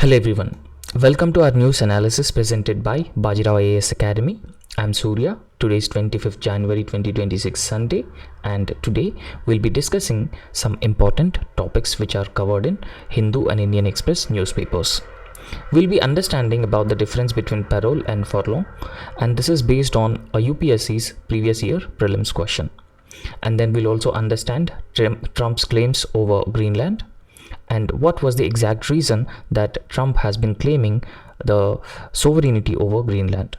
Hello everyone, welcome to our news analysis presented by Bajirao IAS Academy. I'm Surya. Today is 25th January 2026 Sunday, and today we'll be discussing some important topics which are covered in Hindu and Indian Express newspapers. We'll be understanding about the difference between parole and furlough, and this is based on a UPSC's previous year prelims question. And then we'll also understand Trump's claims over Greenland, and what was the exact reason that Trump has been claiming the sovereignty over Greenland.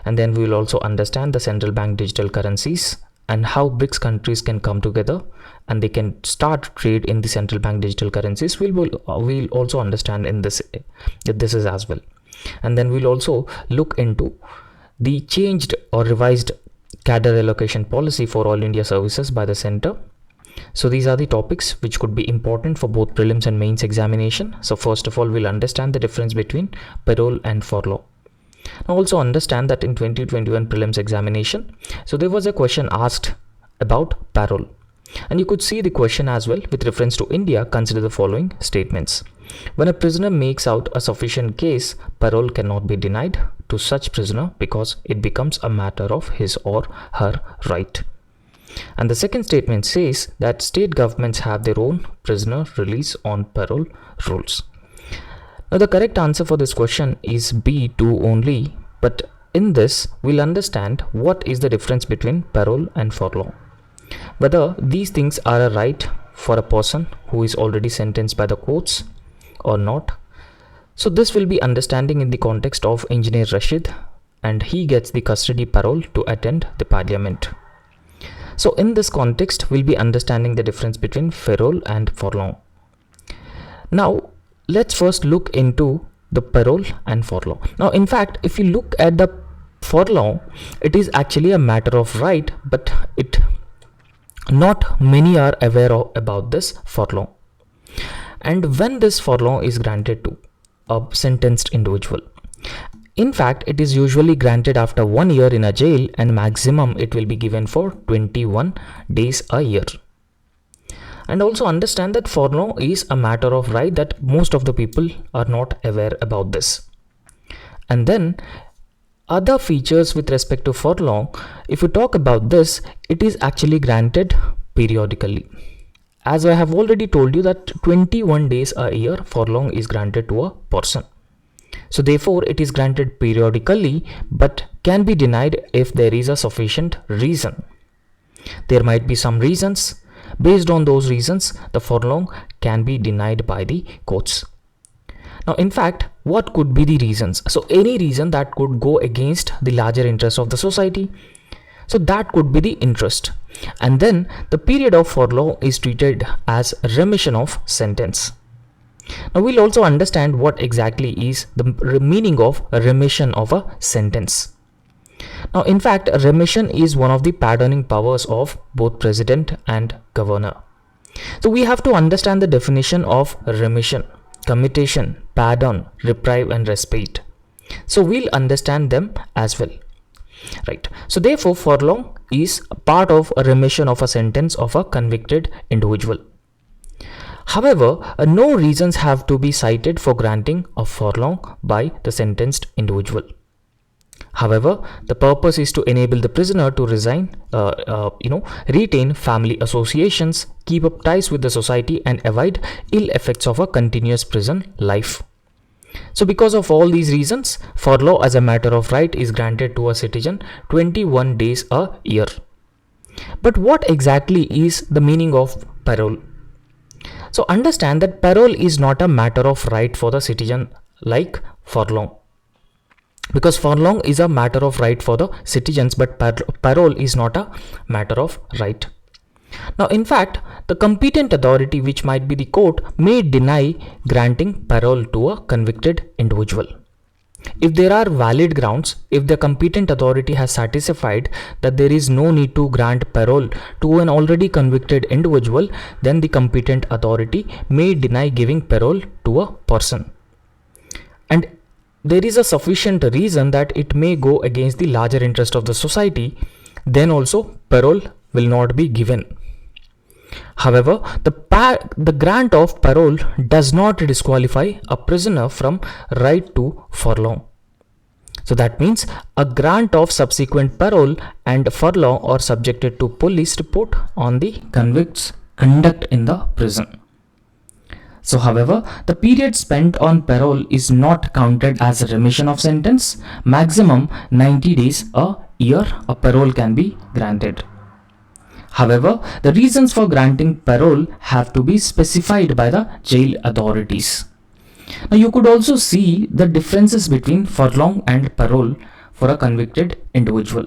And then we will also understand the central bank digital currencies and how BRICS countries can come together and they can start trade in the central bank digital currencies. We'll also understand in this is as well. And then we'll also look into the changed or revised cadre allocation policy for all India services by the center. So these are the topics which could be important for both prelims and mains examination. So first of all, we'll understand the difference between parole and furlough. Now also understand that in 2021 prelims examination, so there was a question asked about parole. And you could see the question as well with reference to India. Consider the following statements. When a prisoner makes out a sufficient case, parole cannot be denied to such prisoner because it becomes a matter of his or her right. And the second statement says that state governments have their own prisoner release on parole rules. Now the correct answer for this question is B2 only, but in this we'll understand what is the difference between parole and furlough. Whether these things are a right for a person who is already sentenced by the courts or not. So this will be understanding in the context of Engineer Rashid, and he gets the custody parole to attend the parliament. So in this context, we'll be understanding the difference between parole and furlough. Now, let's first look into the parole and furlough. Now, in fact, if you look at the furlough, it is actually a matter of right, but not many are aware about this furlough. And when this furlough is granted to a sentenced individual, in fact, it is usually granted after 1 year in a jail, and maximum it will be given for 21 days a year. And also understand that furlough is a matter of right, that most of the people are not aware about this. And then other features with respect to furlough, if you talk about this, it is actually granted periodically. As I have already told you that 21 days a year furlough is granted to a person. So therefore, it is granted periodically, but can be denied if there is a sufficient reason. There might be some reasons. Based on those reasons, the furlough can be denied by the courts. Now, in fact, what could be the reasons? So any reason that could go against the larger interest of the society. So that could be the interest. And then the period of furlough is treated as remission of sentence. Now we'll also understand what exactly is the meaning of remission of a sentence. Now in fact, remission is one of the pardoning powers of both president and governor. So we have to understand the definition of remission, commutation, pardon, reprieve and respite. So we'll understand them as well. Right. So therefore, furlough is a part of a remission of a sentence of a convicted individual. However, no reasons have to be cited for granting a furlough by the sentenced individual. However, the purpose is to enable the prisoner to retain family associations, keep up ties with the society and avoid ill effects of a continuous prison life. So because of all these reasons, furlough as a matter of right is granted to a citizen 21 days a year. But what exactly is the meaning of parole? So understand that parole is not a matter of right for the citizen like furlough. Because furlough is a matter of right for the citizens, but parole is not a matter of right. Now, in fact, the competent authority, which might be the court, may deny granting parole to a convicted individual. If there are valid grounds, if the competent authority has satisfied that there is no need to grant parole to an already convicted individual, then the competent authority may deny giving parole to a person. And there is a sufficient reason that it may go against the larger interest of the society, then also parole will not be given. However, the grant of parole does not disqualify a prisoner from right to furlong. So that means a grant of subsequent parole and furlong are subjected to police report on the convict's conduct in the prison. So however, the period spent on parole is not counted as a remission of sentence. Maximum 90 days a year a parole can be granted. However, the reasons for granting parole have to be specified by the jail authorities. Now you could also see the differences between furlong and parole for a convicted individual.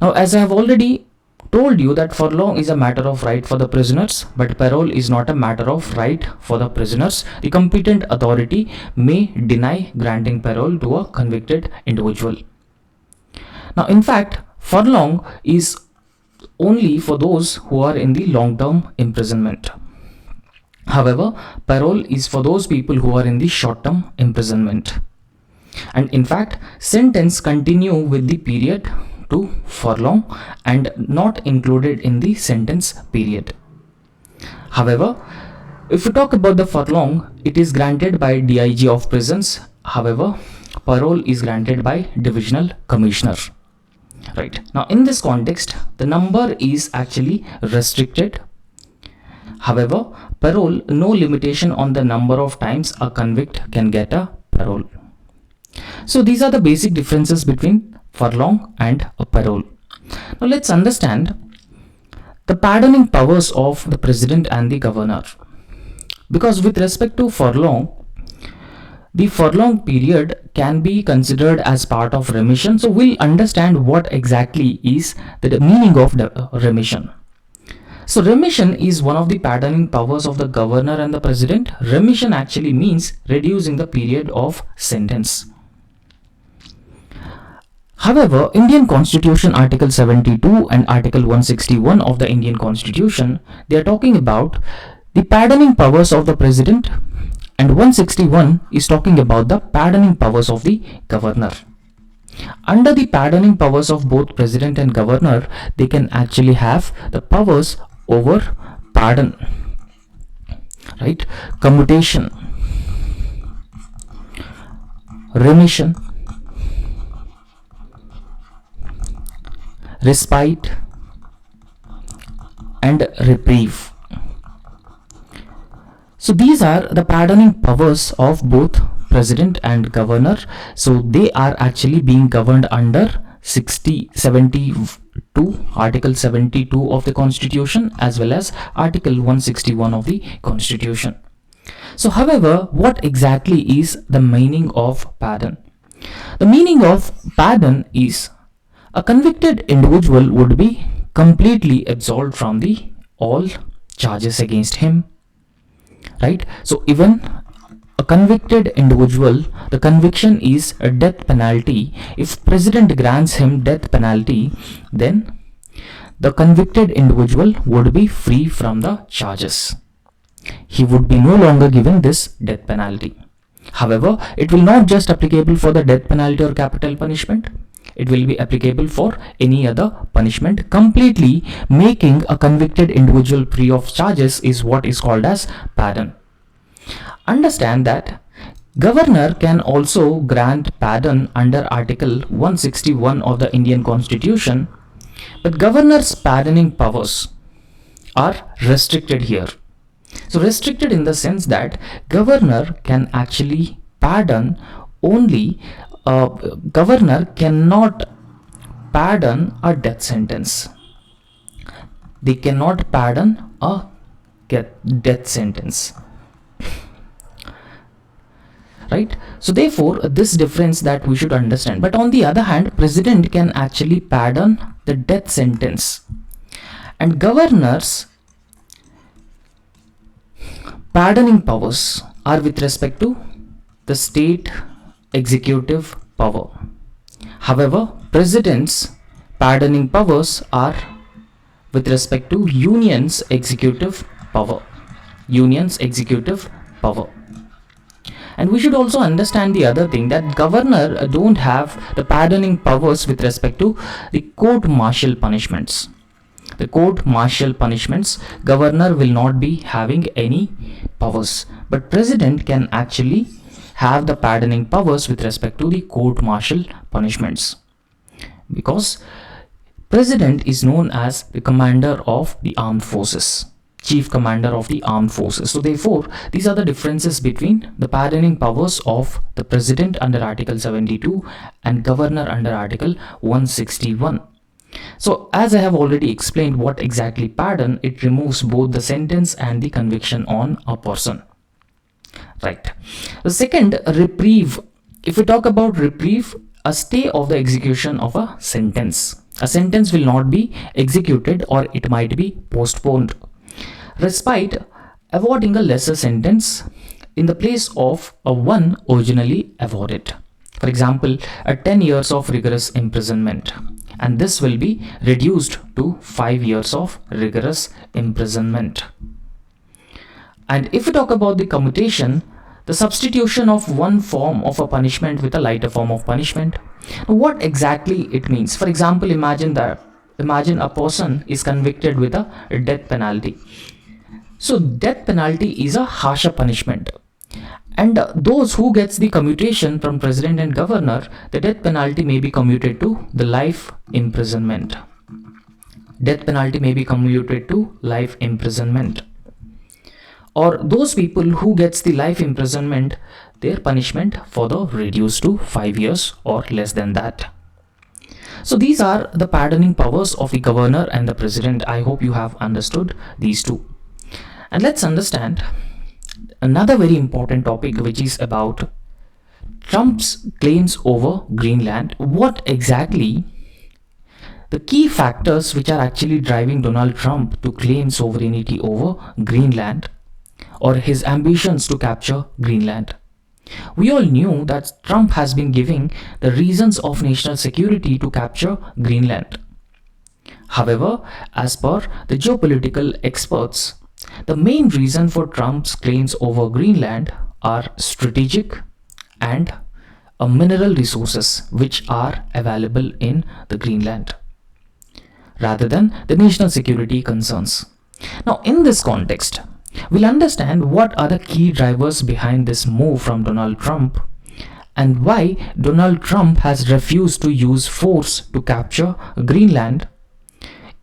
Now, as I have already told you that furlong is a matter of right for the prisoners, but parole is not a matter of right for the prisoners. The competent authority may deny granting parole to a convicted individual. Now, in fact, furlong is only for those who are in the long-term imprisonment. However, parole is for those people who are in the short-term imprisonment. And in fact, sentence continue with the period to furlong and not included in the sentence period. However, if we talk about the furlong, it is granted by DIG of prisons. However, parole is granted by divisional commissioner. Right. Now, in this context, the number is actually restricted. However, parole, no limitation on the number of times a convict can get a parole. So these are the basic differences between furlong and a parole. Now let's understand the pardoning powers of the president and the governor. Because with respect to furlong, the furlong period can be considered as part of remission. So we'll understand what exactly is the meaning of the remission. So remission is one of the pardoning powers of the governor and the president. Remission actually means reducing the period of sentence. However, Indian Constitution Article 72 and Article 161 of the Indian Constitution, they are talking about the pardoning powers of the president, and 161 is talking about the pardoning powers of the governor. Under the pardoning powers of both president and governor, they can actually have the powers over pardon, right? Commutation, remission, respite, and reprieve. So these are the pardoning powers of both president and governor. So they are actually being governed under 72, Article 72 of the Constitution, as well as Article 161 of the Constitution. So however, what exactly is the meaning of pardon? The meaning of pardon is a convicted individual would be completely absolved from the all charges against him, right? So even a convicted individual, the conviction is a death penalty. If president grants him death penalty, then the convicted individual would be free from the charges. He would be no longer given this death penalty. However, it will not just applicable for the death penalty or capital punishment. It will be applicable for any other punishment. Completely making a convicted individual free of charges is what is called as pardon. Understand that governor can also grant pardon under Article 161 of the Indian Constitution, but governor's pardoning powers are restricted here. So restricted in the sense that governor can actually pardon only governor cannot pardon a death sentence. They cannot pardon a death sentence, right? So therefore this difference that we should understand. But on the other hand, president can actually pardon the death sentence, and governors pardoning powers are with respect to the state executive power. However, president's pardoning powers are with respect to union's executive power. Union's executive power. And we should also understand the other thing, that governor don't have the pardoning powers with respect to the court martial punishments. the court martial punishments, governor will not be having any powers, but president can actually have the pardoning powers with respect to the court martial punishments, because president is known as the commander of the armed forces, chief commander of the armed forces. So therefore, these are the differences between the pardoning powers of the president under Article 72 and governor under Article 161. So as I have already explained what exactly pardon, it removes both the sentence and the conviction on a person. Right. The second, reprieve. If we talk about reprieve, a stay of the execution of a sentence. A sentence will not be executed or it might be postponed. Respite, awarding a lesser sentence in the place of a one originally awarded. For example, a 10 years of rigorous imprisonment, and this will be reduced to 5 years of rigorous imprisonment. And if we talk about the commutation, the substitution of one form of a punishment with a lighter form of punishment. What exactly it means? For example, imagine a person is convicted with a death penalty. So death penalty is a harsher punishment, and those who gets the commutation from president and governor, the death penalty may be commuted to the life imprisonment. Death penalty may be commuted to life imprisonment. Or those people who gets the life imprisonment, their punishment further reduced to 5 years or less than that. So these are the pardoning powers of the governor and the president. I hope you have understood these two. And let's understand another very important topic, which is about Trump's claims over Greenland. What exactly the key factors which are actually driving Donald Trump to claim sovereignty over Greenland, or his ambitions to capture Greenland? We all knew that Trump has been giving the reasons of national security to capture Greenland. However, as per the geopolitical experts, the main reason for Trump's claims over Greenland are strategic and mineral resources which are available in the Greenland, rather than the national security concerns. Now, in this context, we'll understand what are the key drivers behind this move from Donald Trump and why Donald Trump has refused to use force to capture Greenland.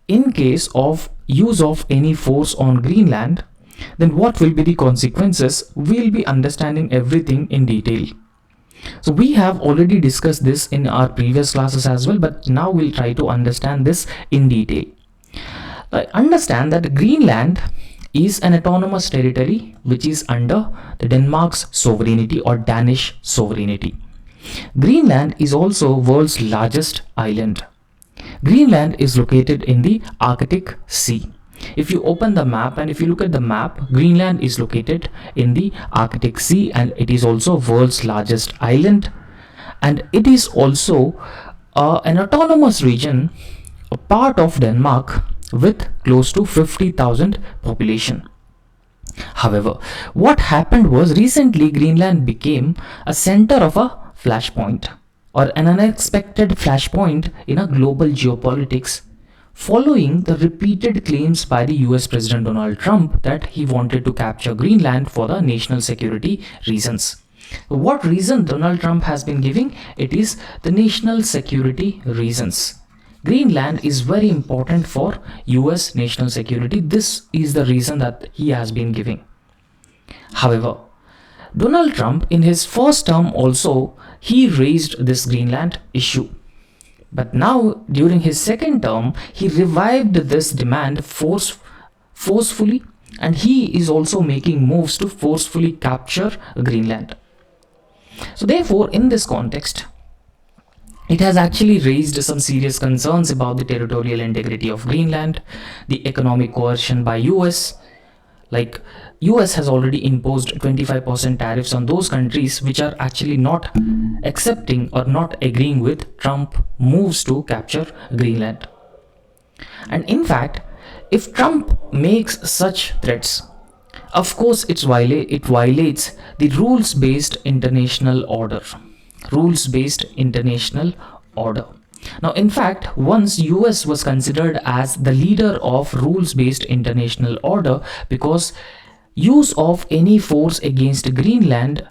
In case of use of any force on Greenland, then what will be the consequences? We'll be understanding everything in detail. So we have already discussed this in our previous classes as well, but now we'll try to understand this in detail. Understand that Greenland is an autonomous territory which is under the Denmark's sovereignty or Danish sovereignty. Greenland is also world's largest island. Greenland is located in the Arctic Sea. If you open the map and if you look at the map, Greenland is located in the Arctic Sea, and it is also world's largest island, and it is also an autonomous region, a part of Denmark, with close to 50,000 population. However, what happened was recently Greenland became a center of a flashpoint, or an unexpected flashpoint in a global geopolitics, following the repeated claims by the US President Donald Trump that he wanted to capture Greenland for the national security reasons. What reason Donald Trump has been giving? It is the national security reasons. Greenland is very important for US national security. This is the reason that he has been giving. However, Donald Trump in his first term also, he raised this Greenland issue. But now during his second term, he revived this demand forcefully, and he is also making moves to forcefully capture Greenland. So therefore, in this context, it has actually raised some serious concerns about the territorial integrity of Greenland, the economic coercion by US. Like US has already imposed 25% tariffs on those countries which are actually not accepting or not agreeing with Trump moves to capture Greenland. And in fact, if Trump makes such threats, of course it violates the rules-based international order. Rules-based international order. Now, in fact, once US was considered as the leader of rules-based international order because use of any force against Greenland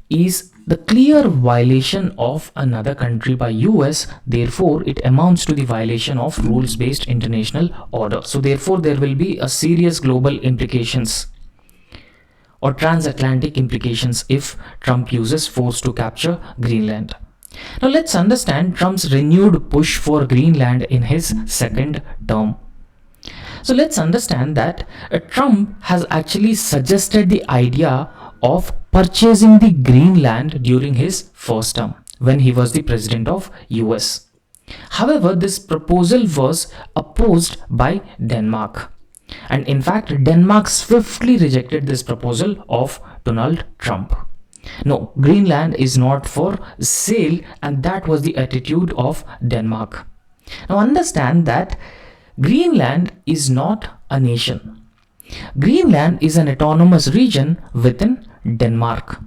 is the clear violation of another country by US. Therefore, it amounts to the violation of rules-based international order. So therefore, there will be a serious global implications or transatlantic implications if Trump uses force to capture Greenland. Now let's understand Trump's renewed push for Greenland in his second term. So let's understand that Trump has actually suggested the idea of purchasing the Greenland during his first term when he was the president of US. However, this proposal was opposed by Denmark. And in fact, Denmark swiftly rejected this proposal of Donald Trump. No, Greenland is not for sale, and that was the attitude of Denmark. Now understand that Greenland is not a nation. Greenland is an autonomous region within Denmark.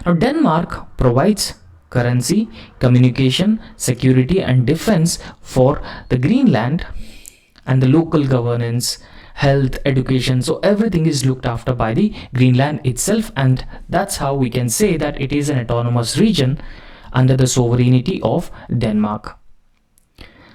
Now Denmark provides currency, communication, security and defense for the Greenland, and the local governance, health, education, so everything is looked after by the Greenland itself, and that's how we can say that it is an autonomous region under the sovereignty of Denmark.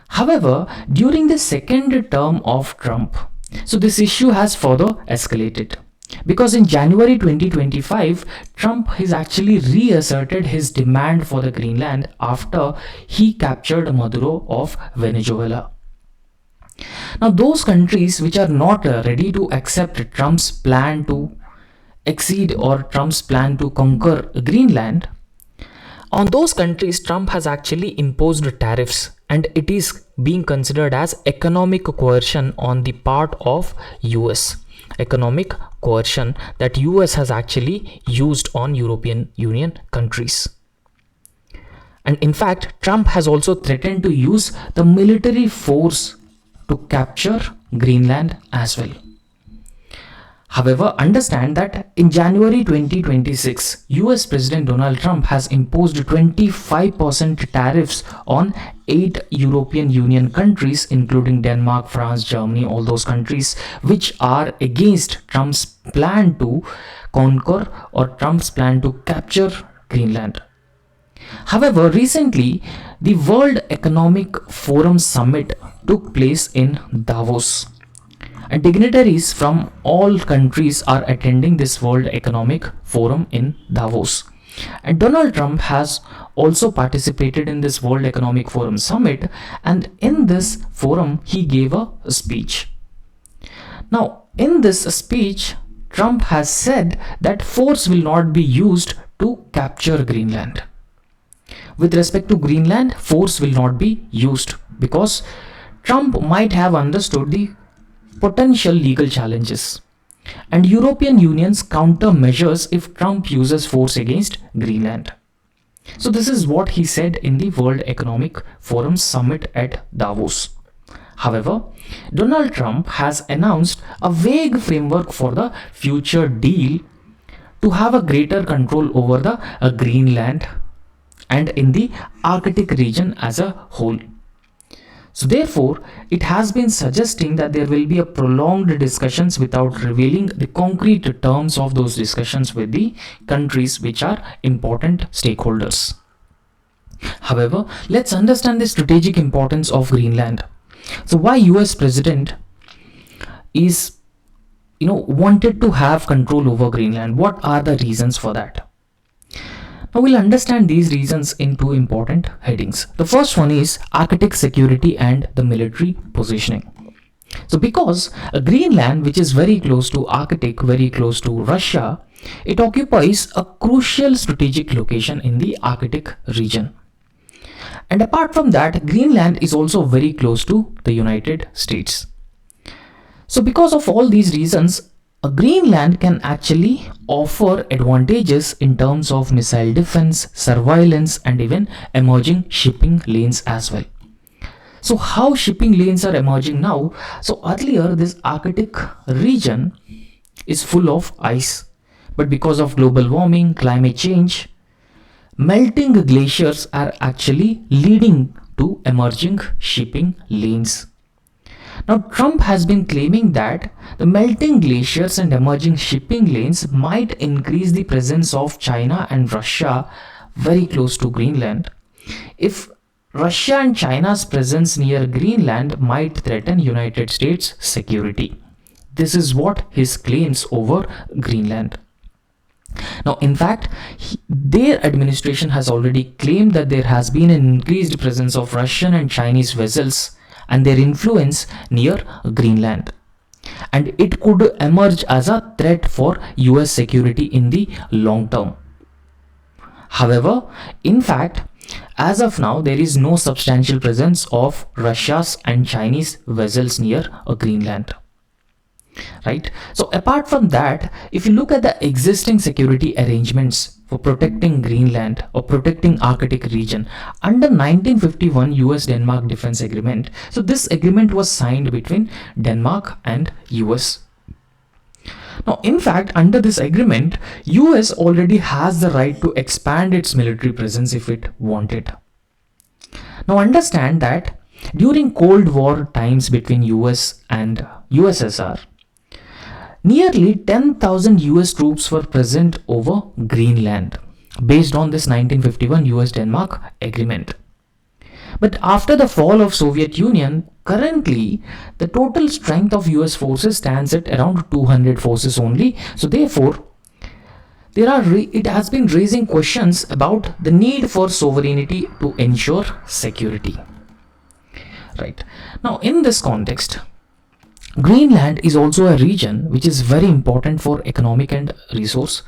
However, during the second term of Trump, so this issue has further escalated because in January 2025, Trump has actually reasserted his demand for the Greenland after he captured Maduro of Venezuela. Now, those countries which are not ready to accept Trump's plan to exceed or Trump's plan to conquer Greenland, on those countries, Trump has actually imposed tariffs, and it is being considered as economic coercion on the part of US. Economic coercion that US has actually used on European Union countries. And in fact, Trump has also threatened to use the military force to capture Greenland as well. However, understand that in January 2026, US President Donald Trump has imposed 25% tariffs on 8 European Union countries, including Denmark, France, Germany, all those countries which are against Trump's plan to conquer or Trump's plan to capture Greenland. However, recently, the World Economic Forum Summit took place in Davos, and dignitaries from all countries are attending this World Economic Forum in Davos. And Donald Trump has also participated in this World Economic Forum Summit, and in this forum, he gave a speech. Now, in this speech, Trump has said that force will not be used to capture Greenland. With respect to Greenland, force will not be used because Trump might have understood the potential legal challenges and European Union's countermeasures if Trump uses force against Greenland. So this is what he said in the World Economic Forum Summit at Davos. However, Donald Trump has announced a vague framework for the future deal to have a greater control over the Greenland and in the Arctic region as a whole. So therefore, it has been suggesting that there will be a prolonged discussions without revealing the concrete terms of those discussions with the countries which are important stakeholders. However, let's understand the strategic importance of Greenland. So why US president is wanted to have control over Greenland? What are the reasons for that? Now we'll understand these reasons in two important headings. The first one is Arctic security and the military positioning. So because Greenland, which is very close to Arctic, very close to Russia, it occupies a crucial strategic location in the Arctic region. And apart from that, Greenland is also very close to the United States. So because of all these reasons, Greenland can actually offer advantages in terms of missile defense, surveillance, and even emerging shipping lanes as well. So how shipping lanes are emerging now? So earlier, this Arctic region is full of ice, but because of global warming, climate change, melting glaciers are actually leading to emerging shipping lanes. Now, Trump has been claiming that the melting glaciers and emerging shipping lanes might increase the presence of China and Russia very close to Greenland. If Russia and China's presence near Greenland might threaten United States security. This is what his claims over Greenland. Now, in fact, their administration has already claimed that there has been an increased presence of Russian and Chinese vessels and their influence near Greenland. And it could emerge as a threat for US security in the long term. However, in fact, as of now, there is no substantial presence of Russia's and Chinese vessels near Greenland. Right? So apart from that, if you look at the existing security arrangements for protecting Greenland or protecting Arctic region under 1951 US-Denmark Defense Agreement, so this agreement was signed between Denmark and US. Now, in fact, under this agreement, US already has the right to expand its military presence if it wanted. Now, understand that during Cold War times between US and USSR, nearly 10,000 US troops were present over Greenland based on this 1951 US-Denmark agreement. But after the fall of Soviet Union, currently the total strength of US forces stands at around 200 forces only. So therefore, it has been raising questions about the need for sovereignty to ensure security. Right. Now, in this context, Greenland is also a region which is very important for economic and resource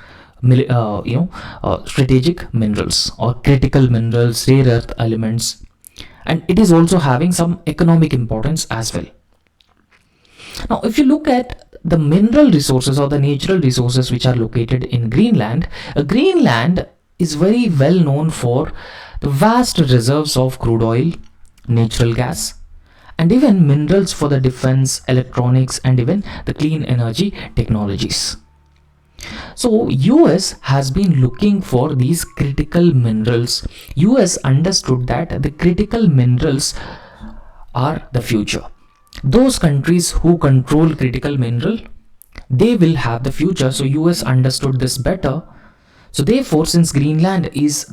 strategic minerals or critical minerals, rare earth elements, and it is also having some economic importance as well. Now, if you look at the mineral resources or the natural resources which are located in Greenland, Greenland is very well known for the vast reserves of crude oil, natural gas, and even minerals for the defense, electronics, and even the clean energy technologies. So US has been looking for these critical minerals. US understood that the critical minerals are the future. Those countries who control critical mineral, they will have the future. So US understood this better. So therefore, since Greenland is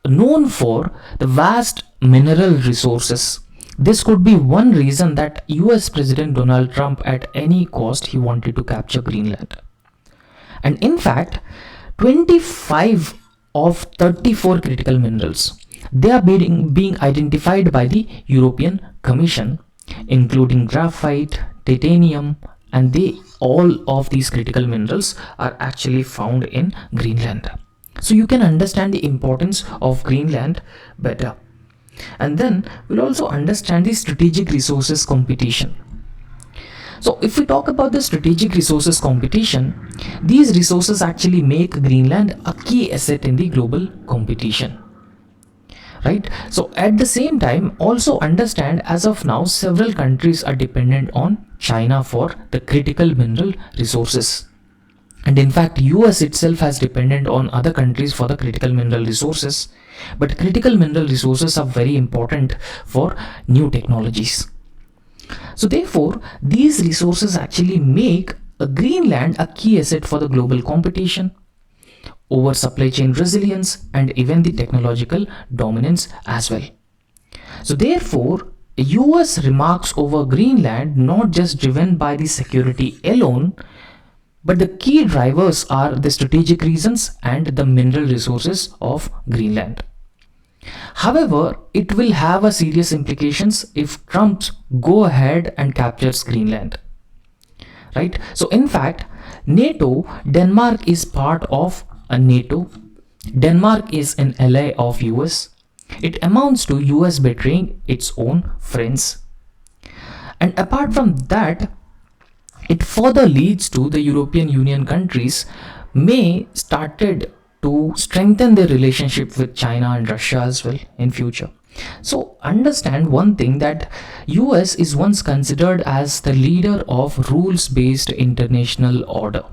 known for the vast mineral resources, this could be one reason that US President Donald Trump at any cost he wanted to capture Greenland. And in fact, 25 of 34 critical minerals, they are being identified by the European Commission, including graphite, titanium, and all of these critical minerals are actually found in Greenland. So you can understand the importance of Greenland better. And then we'll also understand the strategic resources competition. So if we talk about the strategic resources competition, these resources actually make Greenland a key asset in the global competition. Right? So at the same time, also understand as of now, several countries are dependent on China for the critical mineral resources. And in fact, US itself has dependent on other countries for the critical mineral resources. But critical mineral resources are very important for new technologies. So therefore, these resources actually make Greenland a key asset for the global competition, over supply chain resilience, and even the technological dominance as well. So therefore, US remarks over Greenland not just driven by the security alone, but the key drivers are the strategic reasons and the mineral resources of Greenland. However, it will have a serious implications if Trump go ahead and captures Greenland. Right? So in fact, NATO, Denmark is part of a NATO. Denmark is an ally of US. It amounts to US betraying its own friends. And apart from that, it further leads to the European Union countries may started to strengthen their relationship with China and Russia as well in future. So understand one thing, that US is once considered as the leader of rules-based international order.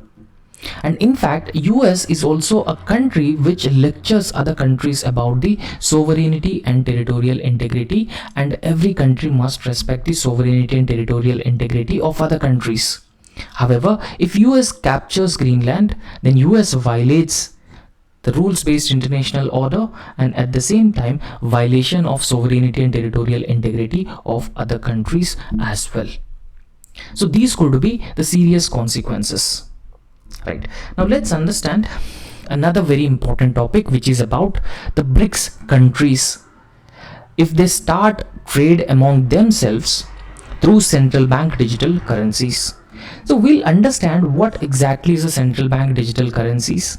And in fact, US is also a country which lectures other countries about the sovereignty and territorial integrity, and every country must respect the sovereignty and territorial integrity of other countries. However, if US captures Greenland, then US violates the rules-based international order and at the same time violation of sovereignty and territorial integrity of other countries as well. So these could be the serious consequences. Right, now let's understand another very important topic, which is about the BRICS countries. If they start trade among themselves through central bank digital currencies. So we'll understand what exactly is a central bank digital currencies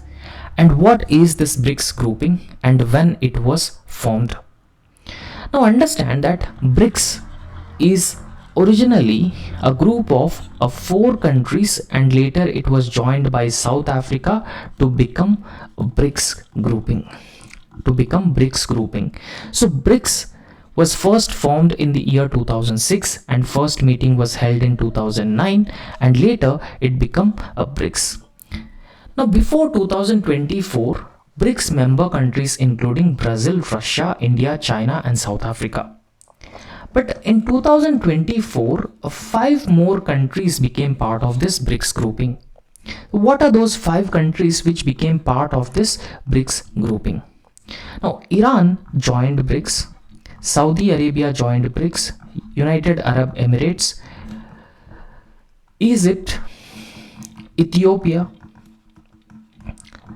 and what is this BRICS grouping and when it was formed. Now understand that BRICS is originally a group of 4 countries, and later it was joined by South Africa to become BRICS grouping. So BRICS was first formed in the year 2006 and first meeting was held in 2009, and later it became a BRICS. Now before 2024, BRICS member countries including Brazil, Russia, India, China and South Africa. But in 2024, 5 more countries became part of this BRICS grouping. What are those 5 countries which became part of this BRICS grouping? Now, Iran joined BRICS, Saudi Arabia joined BRICS, United Arab Emirates, Egypt, Ethiopia.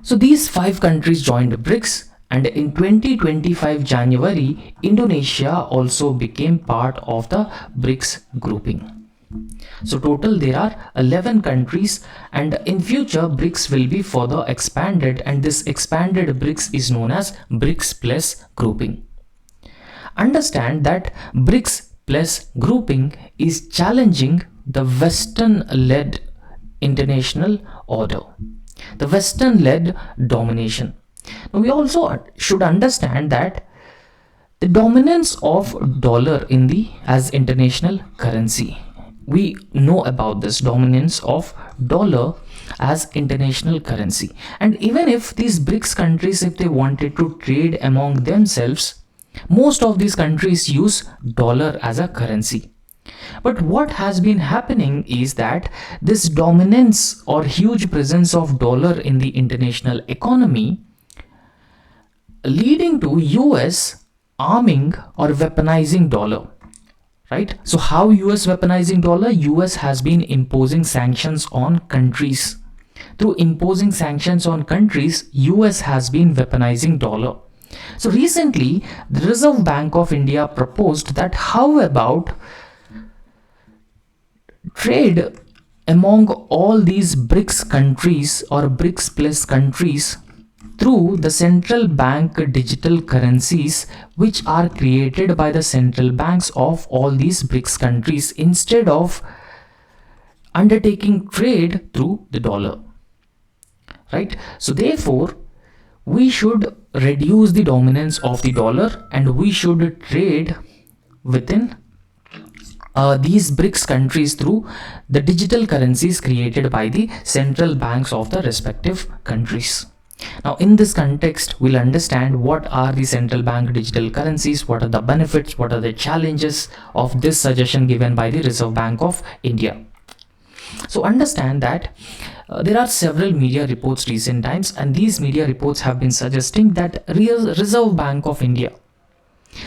So these 5 countries joined BRICS. And in 2025 January, Indonesia also became part of the BRICS grouping. So total there are 11 countries, and in future BRICS will be further expanded, and this expanded BRICS is known as BRICS plus grouping. Understand that BRICS plus grouping is challenging the Western-led international order, the Western-led domination. Now we also should understand that the dominance of dollar in the as international currency. We know about this dominance of dollar as international currency, and even if these BRICS countries, if they wanted to trade among themselves, most of these countries use dollar as a currency. But what has been happening is that this dominance or huge presence of dollar in the international economy leading to US arming or weaponizing dollar, right? So how US weaponizing dollar? US has been imposing sanctions on countries. Through imposing sanctions on countries, US has been weaponizing dollar. So recently, the Reserve Bank of India proposed that how about trade among all these BRICS countries or BRICS plus countries through the central bank digital currencies which are created by the central banks of all these BRICS countries, instead of undertaking trade through the dollar, right? So therefore we should reduce the dominance of the dollar and we should trade within these BRICS countries through the digital currencies created by the central banks of the respective countries. Now in this context, we'll understand what are the central bank digital currencies, what are the benefits, what are the challenges of this suggestion given by the Reserve Bank of India. So understand that there are several media reports recent times, and these media reports have been suggesting that Reserve Bank of India.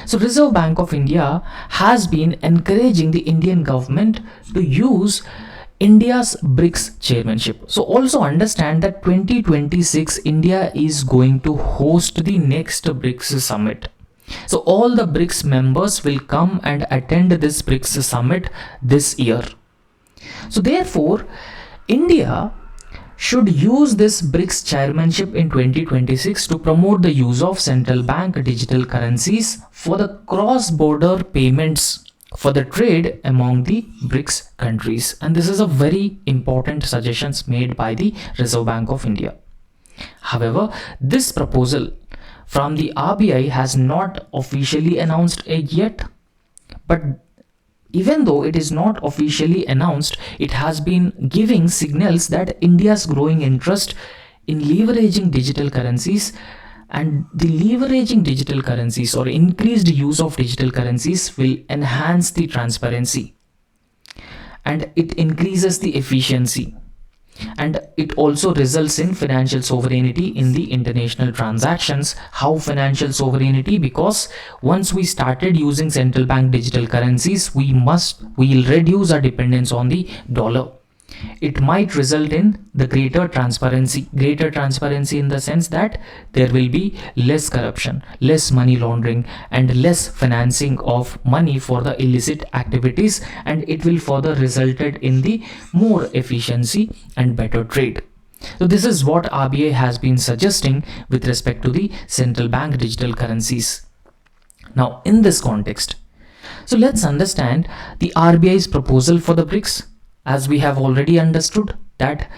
So Reserve Bank of India has been encouraging the Indian government to use India's BRICS chairmanship. So also understand that 2026 India is going to host the next BRICS summit. So all the BRICS members will come and attend this BRICS summit this year. So therefore, India should use this BRICS chairmanship in 2026 to promote the use of central bank digital currencies for the cross-border payments for the trade among the BRICS countries. And this is a very important suggestions made by the Reserve Bank of India. However, this proposal from the RBI has not officially announced it yet, but even though it is not officially announced, it has been giving signals that India's growing interest in leveraging digital currencies, and the leveraging digital currencies or increased use of digital currencies will enhance the transparency, and it increases the efficiency, and it also results in financial sovereignty in the international transactions. How financial sovereignty? Because once we started using central bank digital currencies, we'll reduce our dependence on the dollar. It might result in the greater transparency in the sense that there will be less corruption, less money laundering, and less financing of money for the illicit activities, and it will further result in the more efficiency and better trade. So this is what RBI has been suggesting with respect to the central bank digital currencies. Now in this context, so let's understand the RBI's proposal for the BRICS. As we have already understood that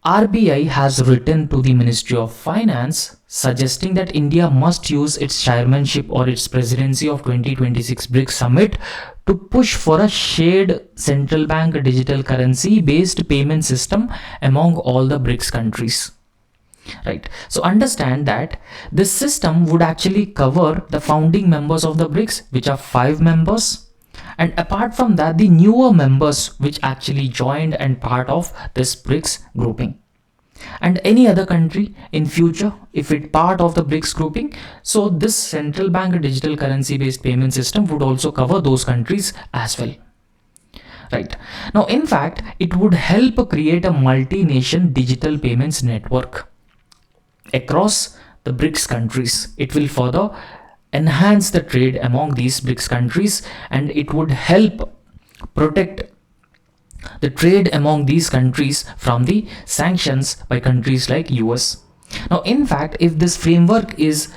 RBI has written to the Ministry of Finance suggesting that India must use its chairmanship or its presidency of 2026 BRICS Summit to push for a shared central bank digital currency based payment system among all the BRICS countries. Right. So understand that this system would actually cover the founding members of the BRICS, which are 5 members. And apart from that, the newer members which actually joined and part of this BRICS grouping, and any other country in future if it part of the BRICS grouping. So this central bank digital currency based payment system would also cover those countries as well. Right. Now in fact, it would help create a multi-nation digital payments network across the BRICS countries. It will further enhance the trade among these BRICS countries, and it would help protect the trade among these countries from the sanctions by countries like US. Now in fact, if this framework is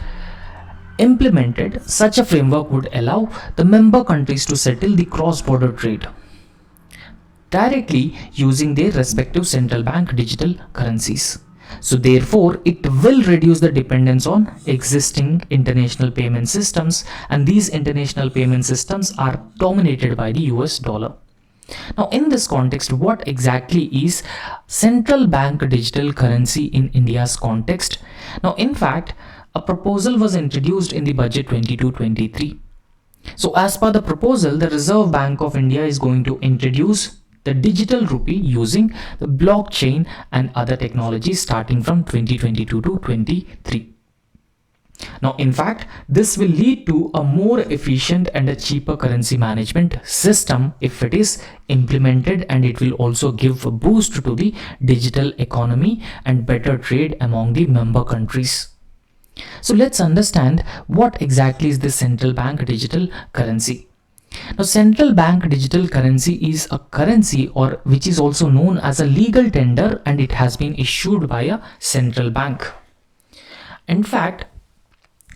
implemented, such a framework would allow the member countries to settle the cross-border trade directly using their respective central bank digital currencies. So therefore, it will reduce the dependence on existing international payment systems, and these international payment systems are dominated by the US dollar. Now in this context, what exactly is central bank digital currency in India's context? Now in fact, a proposal was introduced in the budget 22-23. So as per the proposal, the Reserve Bank of India is going to introduce the digital rupee using the blockchain and other technologies starting from 2022 to 23. Now in fact, this will lead to a more efficient and a cheaper currency management system if it is implemented, and it will also give a boost to the digital economy and better trade among the member countries. So let's understand what exactly is the central bank digital currency. Now central bank digital currency is a currency or which is also known as a legal tender, and it has been issued by a central bank. In fact,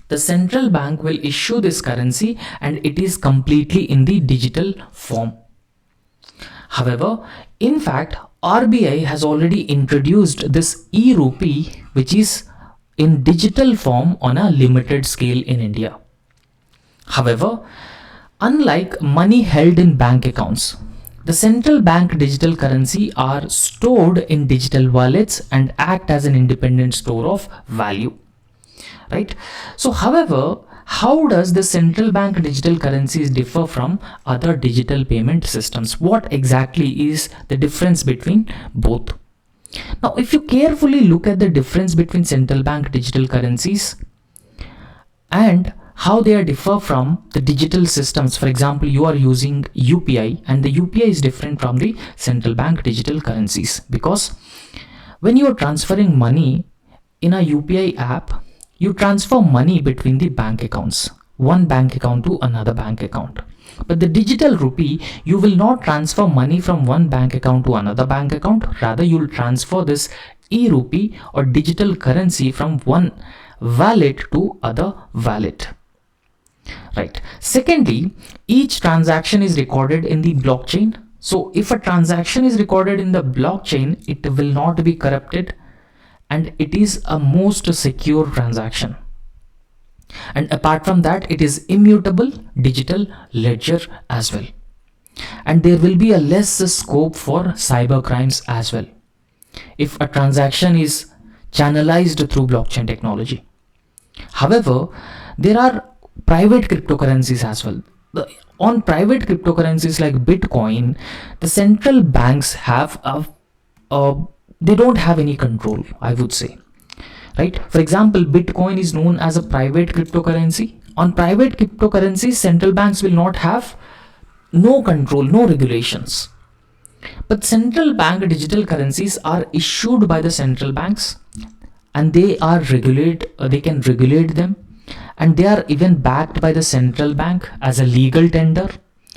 the central bank will issue this currency and it is completely in the digital form. However, in fact, RBI has already introduced this e-rupee, which is in digital form on a limited scale in India. However, unlike money held in bank accounts, the central bank digital currency are stored in digital wallets and act as an independent store of value. Right? So however, how does the central bank digital currencies differ from other digital payment systems? What exactly is the difference between both? Now, if you carefully look at the difference between central bank digital currencies and how they differ from the digital systems, for example, you are using UPI, and the UPI is different from the central bank digital currencies, because when you are transferring money in a UPI app, you transfer money between the bank accounts, one bank account to another bank account. But the digital rupee, you will not transfer money from one bank account to another bank account. Rather, you will transfer this e-rupee or digital currency from one wallet to other wallet. Right. Secondly, each transaction is recorded in the blockchain. So if a transaction is recorded in the blockchain, it will not be corrupted, and it is a most secure transaction. And apart from that, it is immutable digital ledger as well. and there will be a less scope for cyber crimes as well if a transaction is channelized through blockchain technology. However, there are private cryptocurrencies as well. On private cryptocurrencies like Bitcoin, the central banks have they don't have any control, I would say. Right? For example, Bitcoin is known as a private cryptocurrency. On private cryptocurrencies, central banks will not have no control, no regulations. But central bank digital currencies are issued by the central banks, and they can regulate them, and they are even backed by the central bank as a legal tender.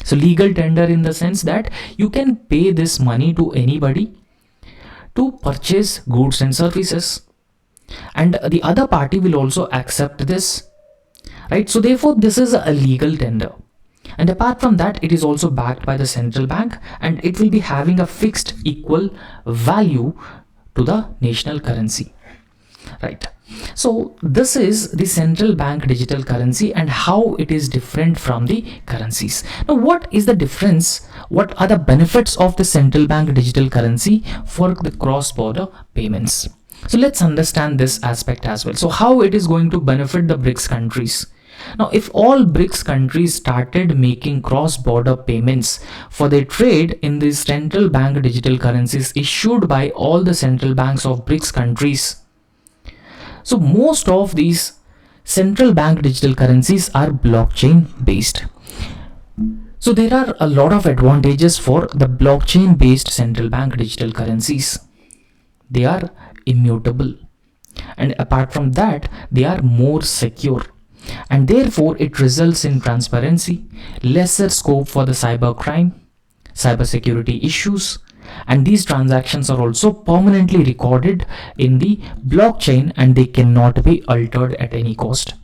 So legal tender in the sense that you can pay this money to anybody to purchase goods and services, and the other party will also accept this, right? So therefore this is a legal tender, and apart from that it is also backed by the central bank, and it will be having a fixed equal value to the national currency, right? So this is the central bank digital currency and how it is different from the currencies. Now what is the difference? What are the benefits of the central bank digital currency for the cross-border payments? So let's understand this aspect as well. So how it is going to benefit the BRICS countries? Now, if all BRICS countries started making cross-border payments for their trade in these central bank digital currencies issued by all the central banks of BRICS countries, so most of these central bank digital currencies are blockchain based. So there are a lot of advantages for the blockchain based central bank digital currencies. They are immutable, and apart from that they are more secure, and therefore it results in transparency, lesser scope for the cyber crime, cyber security issues, and these transactions are also permanently recorded in the blockchain and they cannot be altered at any cost.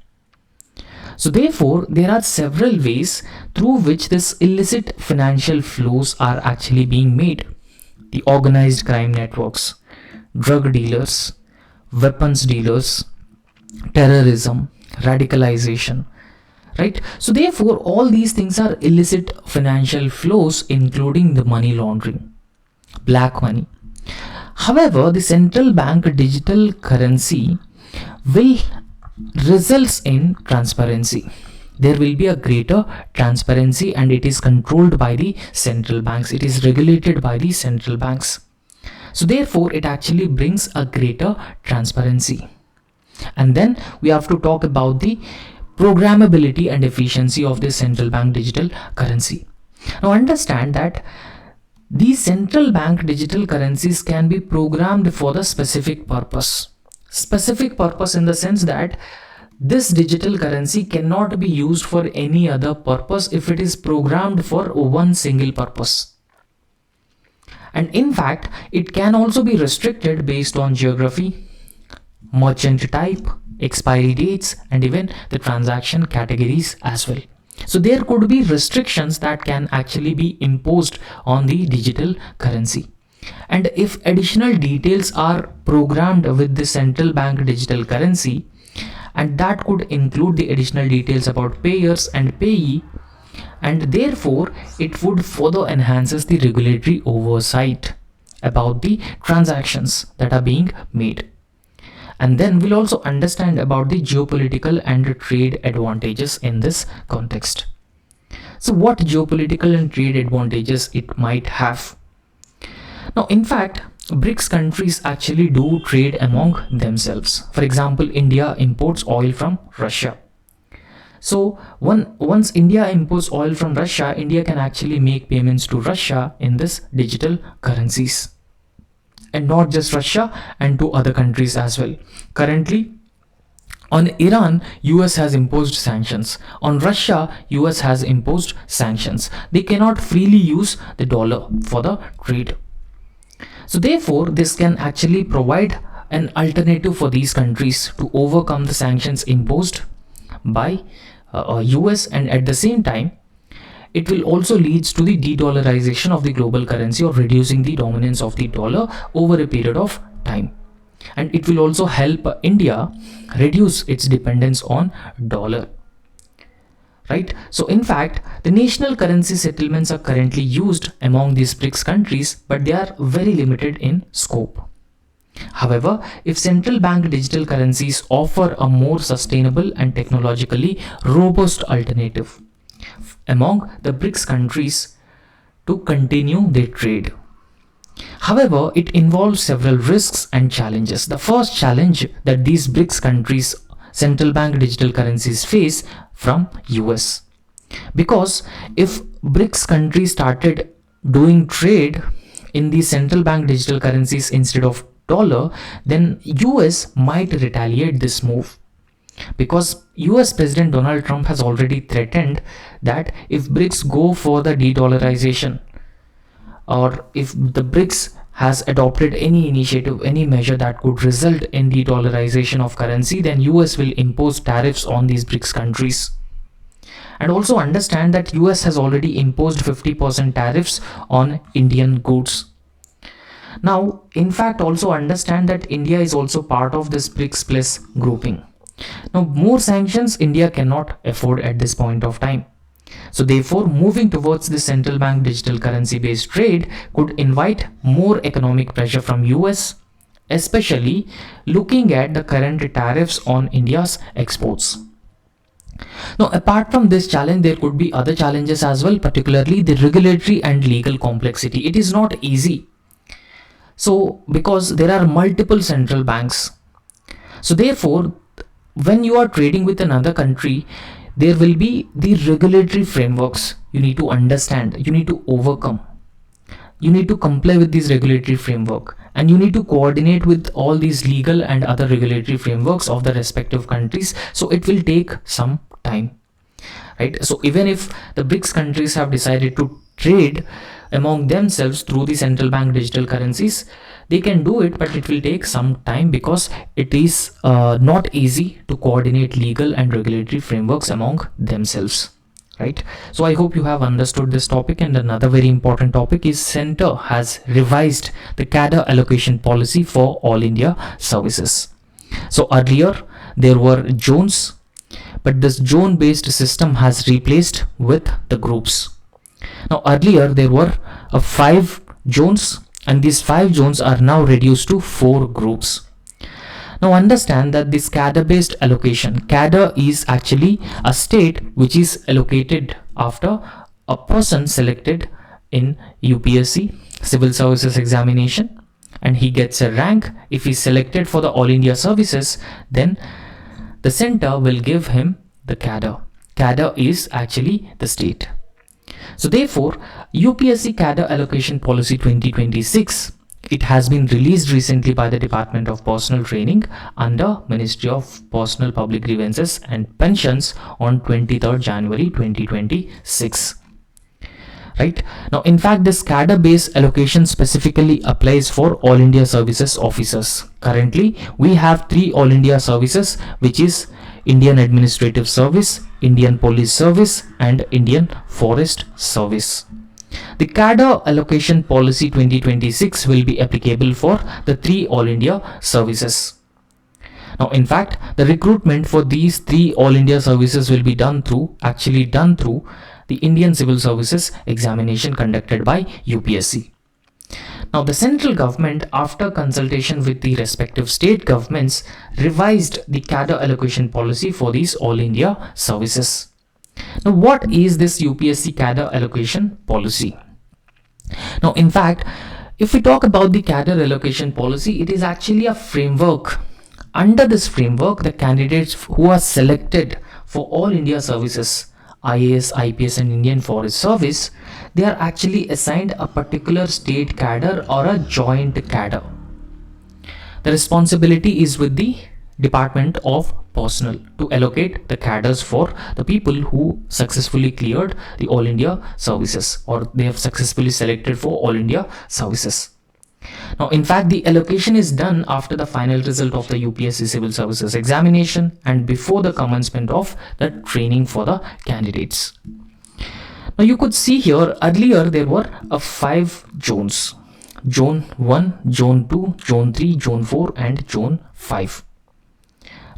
So therefore there are several ways through which this illicit financial flows are actually being made. The organized crime networks, drug dealers, weapons dealers, terrorism, radicalization, right? So therefore all these things are illicit financial flows, including the money laundering, black money. However, the central bank digital currency will results in transparency. There will be a greater transparency, and it is controlled by the central banks. It is regulated by the central banks. So therefore it actually brings a greater transparency. And then we have to talk about the programmability and efficiency of the central bank digital currency. Now understand that these central bank digital currencies can be programmed for the specific purpose. Specific purpose in the sense that this digital currency cannot be used for any other purpose if it is programmed for one single purpose. And in fact, it can also be restricted based on geography, merchant type, expiry dates, and even the transaction categories as well. So there could be restrictions that can actually be imposed on the digital currency. And if additional details are programmed with the central bank digital currency, and that could include the additional details about payers and payee, and therefore it would further enhances the regulatory oversight about the transactions that are being made. And then we'll also understand about the geopolitical and trade advantages in this context. So what geopolitical and trade advantages it might have? Now in fact, BRICS countries actually do trade among themselves. For example, India imports oil from Russia. So once India imports oil from Russia, India can actually make payments to Russia in this digital currencies. And not just Russia, and to other countries as well. Currently, on Iran, US has imposed sanctions. On Russia, US has imposed sanctions. They cannot freely use the dollar for the trade. So therefore, this can actually provide an alternative for these countries to overcome the sanctions imposed by US, and at the same time it will also leads to the de-dollarization of the global currency, or reducing the dominance of the dollar over a period of time. And it will also help India reduce its dependence on dollar. right? So in fact, the national currency settlements are currently used among these BRICS countries, but they are very limited in scope. However, if central bank digital currencies offer a more sustainable and technologically robust alternative among the BRICS countries to continue their trade. However, it involves several risks and challenges. The first challenge that these BRICS countries central bank digital currencies face from US. Because if BRICS countries started doing trade in these central bank digital currencies instead of dollar, then US might retaliate this move. Because US President Donald Trump has already threatened that if BRICS go for the de-dollarization, or if the BRICS has adopted any initiative, any measure that could result in de-dollarization of currency, then US will impose tariffs on these BRICS countries. And also understand that US has already imposed 50% tariffs on Indian goods. Now, in fact, also understand that India is also part of this BRICS Plus grouping. Now, more sanctions India cannot afford at this point of time. So therefore, moving towards the central bank digital currency based trade could invite more economic pressure from US, especially looking at the current tariffs on India's exports. Now, apart from this challenge, there could be other challenges as well, particularly the regulatory and legal complexity. It is not easy. So, because there are multiple central banks. So therefore, when you are trading with another country, there will be the regulatory frameworks you need to understand, you need to overcome. You need to comply with these regulatory framework, and you need to coordinate with all these legal and other regulatory frameworks of the respective countries. So it will take some time, right? So even if the BRICS countries have decided to trade among themselves through the central bank digital currencies, they can do it, but it will take some time because it is not easy to coordinate legal and regulatory frameworks among themselves, right? So I hope you have understood this topic. And another very important topic is Center has revised the cadre allocation policy for All India services. So earlier there were zones, but this zone based system has replaced with the groups. Now earlier there were 5 zones, and these 5 zones are now reduced to 4 groups. Now understand that this cadre based allocation, cadre is actually a state which is allocated after a person selected in UPSC civil services examination, and he gets a rank. If he's selected for the All India services, then the center will give him the cadre. Cadre is actually the state. So therefore, UPSC Cadre Allocation Policy 2026, it has been released recently by the Department of Personal Training under Ministry of Personal Public Grievances and Pensions on 23rd January 2026. Right now, in fact, this cadre based allocation specifically applies for All India Services officers. Currently, we have 3 All India services, which is Indian Administrative Service, Indian Police Service, and Indian Forest Service. The cadre allocation policy 2026 will be applicable for the 3 All India services. Now, in fact, the recruitment for these 3 All India services will be done through the Indian Civil Services examination conducted by UPSC. Now, the central government, after consultation with the respective state governments, revised the cadre allocation policy for these All India services. Now, what is this UPSC cadre allocation policy? Now, in fact, if we talk about the cadre allocation policy, it is actually a framework. Under this framework, the candidates who are selected for All India services, IAS, IPS, and Indian Forest Service, they are actually assigned a particular state cadre or a joint cadre. The responsibility is with the Department of Personnel to allocate the cadres for the people who successfully cleared the All India services, or they have successfully selected for All India services. Now, in fact, the allocation is done after the final result of the UPSC Civil Services examination and before the commencement of the training for the candidates. Now, you could see here earlier there were 5 zones: Zone 1, Zone 2, Zone 3, Zone 4, and Zone 5.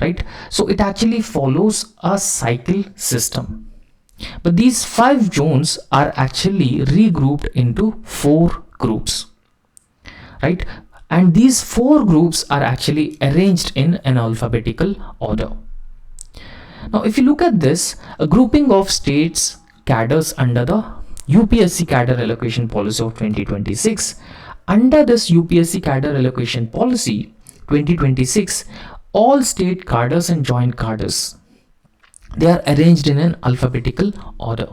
Right? So it actually follows a cycle system. But these 5 zones are actually regrouped into 4 groups, right? And these 4 groups are actually arranged in an alphabetical order. Now, if you look at this, a grouping of states cadres under the UPSC cadre allocation policy of 2026. Under this UPSC cadre allocation policy 2026, all state cadres and joint cadres, they are arranged in an alphabetical order,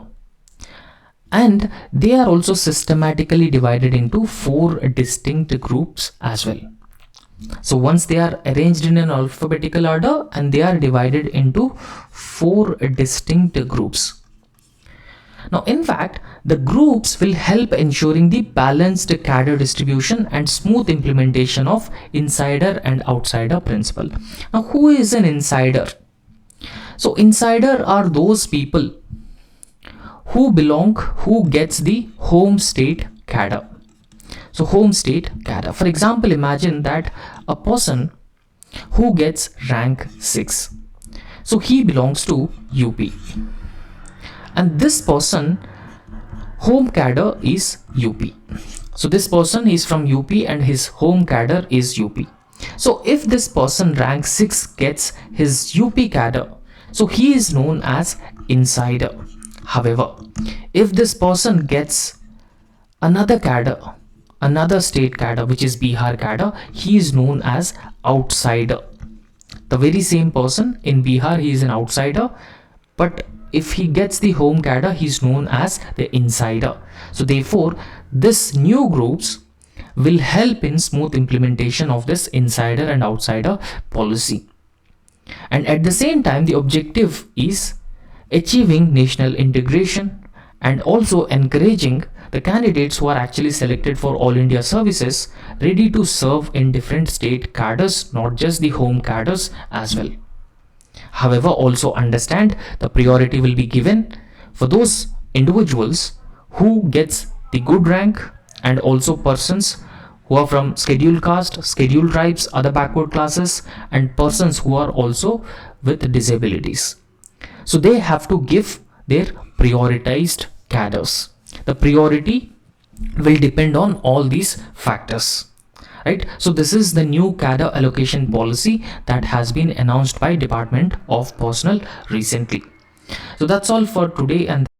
and they are also systematically divided into 4 distinct groups as well. So once they are arranged in an alphabetical order and they are divided into 4 distinct groups. Now, in fact, the groups will help ensuring the balanced cadre distribution and smooth implementation of insider and outsider principle. Now, who is an insider? So insider are those people who gets the home state cadre. So home state cadre. For example, imagine that a person who gets rank 6. So he belongs to UP. And this person home cadre is UP. So this person is from UP and his home cadre is UP. So if this person rank 6 gets his UP cadre, so he is known as insider. However, if this person gets another cadre, another state cadre, which is Bihar cadre, he is known as outsider. The very same person in Bihar, he is an outsider, but if he gets the home cadre, he is known as the insider. So therefore, this new groups will help in smooth implementation of this insider and outsider policy. And at the same time, the objective is achieving national integration and also encouraging the candidates who are actually selected for All India services ready to serve in different state cadres, not just the home cadres as well. However, also understand the priority will be given for those individuals who gets the good rank, and also persons who are from scheduled caste, scheduled tribes, other backward classes, and persons who are also with disabilities. So they have to give their prioritized cadres. The priority will depend on all these factors, right? So this is the new cadre allocation policy that has been announced by Department of Personnel recently. So that's all for today, and